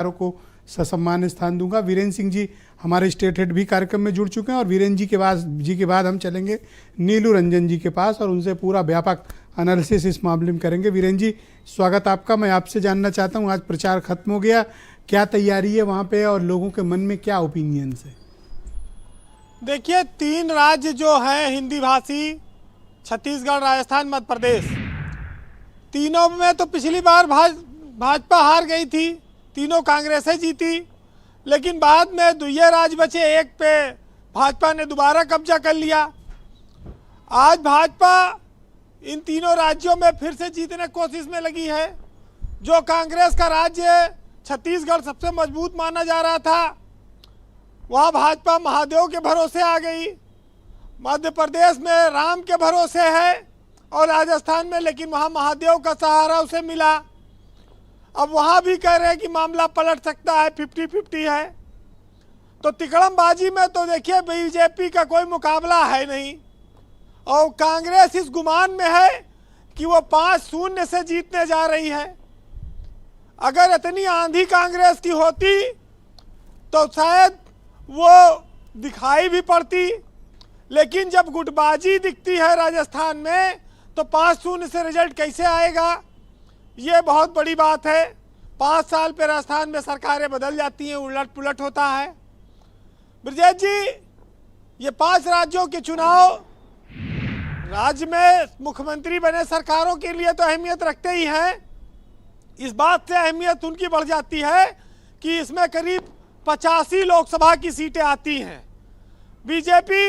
को ससम्मान स्थान दूंगा। वीरेंद्र सिंह जी हमारे स्टेट हेड भी कार्यक्रम में जुड़ चुके हैं और वीरेंद्र जी के बाद हम चलेंगे नीलू रंजन जी के पास और उनसे पूरा व्यापक एनालिसिस इस मामले में करेंगे। वीरेंद्र जी, स्वागत आपका। मैं आपसे जानना चाहता हूं, आज प्रचार खत्म हो गया, क्या तैयारी है वहां पे और लोगों के मन में क्या ओपिनियंस है? देखिए, 3 राज्य जो हैं हिंदी भाषी, छत्तीसगढ़, राजस्थान, मध्य प्रदेश, तीनों में तो पिछली बार भाजपा हार गई थी, तीनों कांग्रेसें जीती, लेकिन बाद में 2 राज्य बचे, एक पे भाजपा ने दोबारा कब्जा कर लिया। आज भाजपा इन तीनों राज्यों में फिर से जीतने की कोशिश में लगी है। जो कांग्रेस का राज्य छत्तीसगढ़ सबसे मजबूत माना जा रहा था, वहाँ भाजपा महादेव के भरोसे आ गई। मध्य प्रदेश में राम के भरोसे है और राजस्थान में, लेकिन वहाँ महादेव का सहारा उसे मिला। अब वहाँ भी कह रहे हैं कि मामला पलट सकता है, 50-50 है। तो तिकड़मबाजी में तो देखिए बीजेपी का कोई मुकाबला है नहीं और कांग्रेस इस गुमान में है कि वो 5-0 से जीतने जा रही है। अगर इतनी आंधी कांग्रेस की होती तो शायद वो दिखाई भी पड़ती, लेकिन जब गुटबाजी दिखती है राजस्थान में तो 5-0 से रिजल्ट कैसे आएगा? ये बहुत बड़ी बात है। 5 साल पे राजस्थान में सरकारें बदल जाती हैं, उलट पुलट होता है। ब्रजेश जी, ये 5 राज्यों के चुनाव राज्य में मुख्यमंत्री बने सरकारों के लिए तो अहमियत रखते ही हैं। इस बात से अहमियत उनकी बढ़ जाती है कि इसमें करीब 85 लोकसभा की सीटें आती हैं। बीजेपी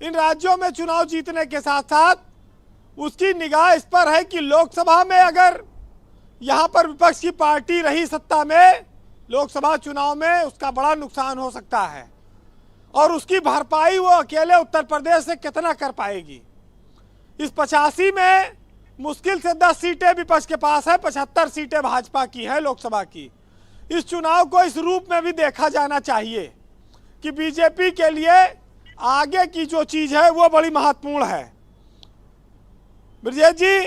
इन राज्यों में चुनाव जीतने के साथ साथ उसकी निगाह इस पर है कि लोकसभा में अगर यहाँ पर विपक्ष की पार्टी रही सत्ता में, लोकसभा चुनाव में उसका बड़ा नुकसान हो सकता है और उसकी भरपाई वो अकेले उत्तर प्रदेश से कितना कर पाएगी। इस 85 में मुश्किल से 10 सीटें विपक्ष के पास है, 75 सीटें भाजपा की है लोकसभा की। इस चुनाव को इस रूप में भी देखा जाना चाहिए कि बीजेपी के लिए आगे की जो चीज है वो बड़ी महत्वपूर्ण है। ब्रजेश जी,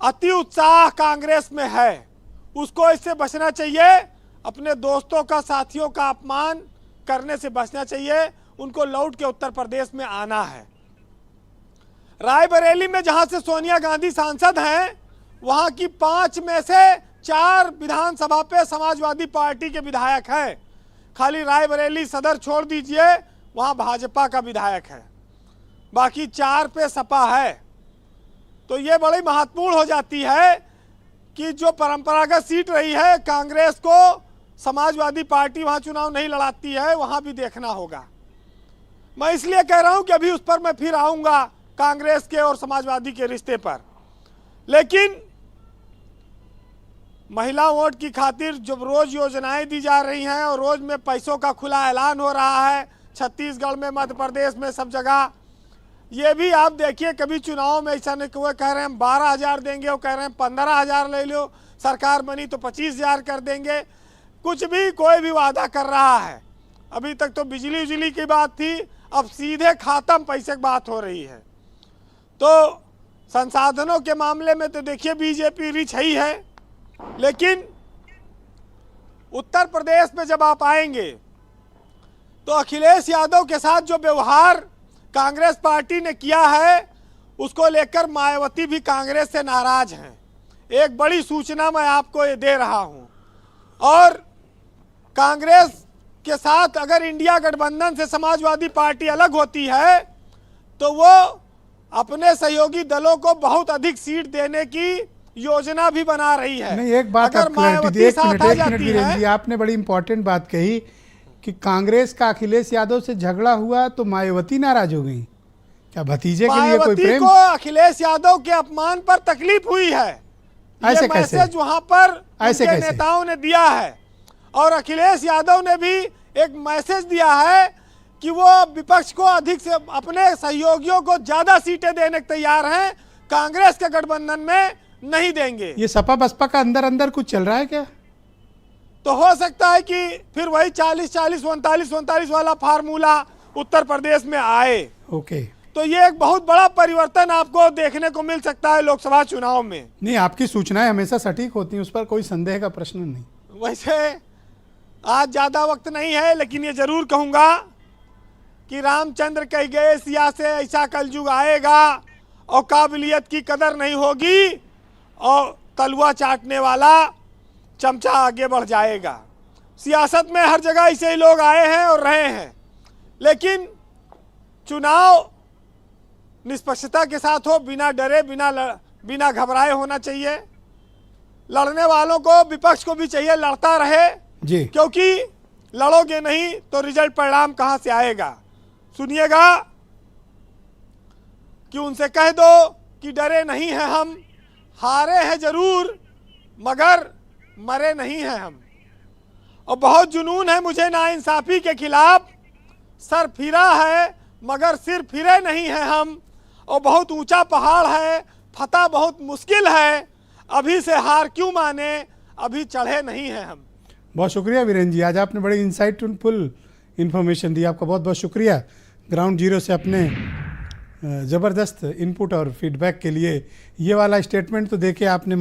अति उत्साह कांग्रेस में है, उसको इससे बचना चाहिए। अपने दोस्तों का, साथियों का अपमान करने से बचना चाहिए। उनको लौट के उत्तर प्रदेश में आना है। रायबरेली में जहां से सोनिया गांधी सांसद हैं, वहां की 5 में से 4 विधानसभा पे समाजवादी पार्टी के विधायक हैं। खाली रायबरेली सदर छोड़ दीजिए, वहां भाजपा का विधायक है, बाकी 4 पे सपा है। तो ये बड़ी महत्वपूर्ण हो जाती है कि जो परंपरागत सीट रही है कांग्रेस को, समाजवादी पार्टी वहां चुनाव नहीं लड़ाती है, वहां भी देखना होगा। मैं इसलिए कह रहा हूं कि अभी उस पर मैं फिर आऊंगा, कांग्रेस के और समाजवादी के रिश्ते पर। लेकिन महिला वोट की खातिर जब रोज योजनाएं दी जा रही हैं और रोज में पैसों का खुला ऐलान हो रहा है, छत्तीसगढ़ में, मध्य प्रदेश में, सब जगह, ये भी आप देखिए कभी चुनाव में ऐसा नहीं, वो कह रहे हैं 12,000 देंगे, वो कह रहे हैं 15,000 ले लो, सरकार बनी तो 25,000 कर देंगे। कुछ भी कोई भी वादा कर रहा है। अभी तक तो बिजली उजली की बात थी, अब सीधे खाता में पैसे की बात हो रही है। तो संसाधनों के मामले में तो देखिए बीजेपी रिच ही है, लेकिन उत्तर प्रदेश में जब आप आएंगे तो अखिलेश यादव के साथ जो व्यवहार कांग्रेस पार्टी ने किया है, उसको लेकर मायावती भी कांग्रेस से नाराज हैं। एक बड़ी सूचना मैं आपको ये दे रहा हूं। और कांग्रेस के साथ अगर इंडिया गठबंधन से समाजवादी पार्टी अलग होती है तो वो अपने सहयोगी दलों को बहुत अधिक सीट देने की योजना भी बना रही है। नहीं, एक बात आप क्लैरिटी, 1 मिनट वीरेंद्र जी, आपने बड़ी इंपॉर्टेंट बात कही कि कांग्रेस का अखिलेश यादव से झगड़ा हुआ तो मायावती नाराज हो गई। क्या भतीजे के लिए कोई प्रेम? को अखिलेश यादव के अपमान पर तकलीफ हुई है। ऐसे ये कैसे? मैसेज वहां पर ऐसे उनके नेताओं ने दिया है और अखिलेश यादव ने भी एक मैसेज दिया है कि वो विपक्ष को अधिक से, अपने सहयोगियों को ज्यादा सीटें देने के तैयार हैं, कांग्रेस के गठबंधन में नहीं देंगे। ये सपा बसपा का अंदर अंदर कुछ चल रहा है क्या? तो हो सकता है कि फिर वही 40-40, 39-39 वाला फार्मूला उत्तर प्रदेश में आए। ओके, तो ये एक बहुत बड़ा परिवर्तन आपको देखने को मिल सकता है लोकसभा चुनाव में। नहीं, आपकी सूचनाएं हमेशा सटीक होती हैं, उस पर कोई संदेह का प्रश्न नहीं। वैसे आज ज़्यादा वक्त नहीं है, लेकिन ये ज़रूर कहूँगा कि रामचंद्र कह गए सिया से ऐसा कलयुग आएगा और काबिलियत की कदर नहीं होगी और तलवा चाटने वाला चमचा आगे बढ़ जाएगा। सियासत में हर जगह ऐसे ही लोग आए हैं और रहे हैं, लेकिन चुनाव निष्पक्षता के साथ हो, बिना डरे बिना घबराए होना चाहिए। लड़ने वालों को, विपक्ष को भी चाहिए लड़ता रहे जी, क्योंकि लड़ोगे नहीं तो रिजल्ट परिणाम कहाँ से आएगा। सुनिएगा कि उनसे कह दो कि डरे नहीं हैं हम, हारे हैं जरूर मगर मरे नहीं हैं हम। और बहुत जुनून है मुझे नाइंसाफी के खिलाफ, सर फिरा है मगर सिर फिरे नहीं हैं हम। और बहुत ऊंचा पहाड़ है, फतह बहुत मुश्किल है, अभी से हार क्यों माने, अभी चढ़े नहीं हैं हम। बहुत शुक्रिया वीरेंद्र जी, आज आपने बड़े इंसाइटफुल इन्फॉर्मेशन दी, आपका बहुत बहुत शुक्रिया। ग्राउंड जीरो से अपने ज़बरदस्त इनपुट और फीडबैक के लिए। ये वाला स्टेटमेंट तो देखे आपने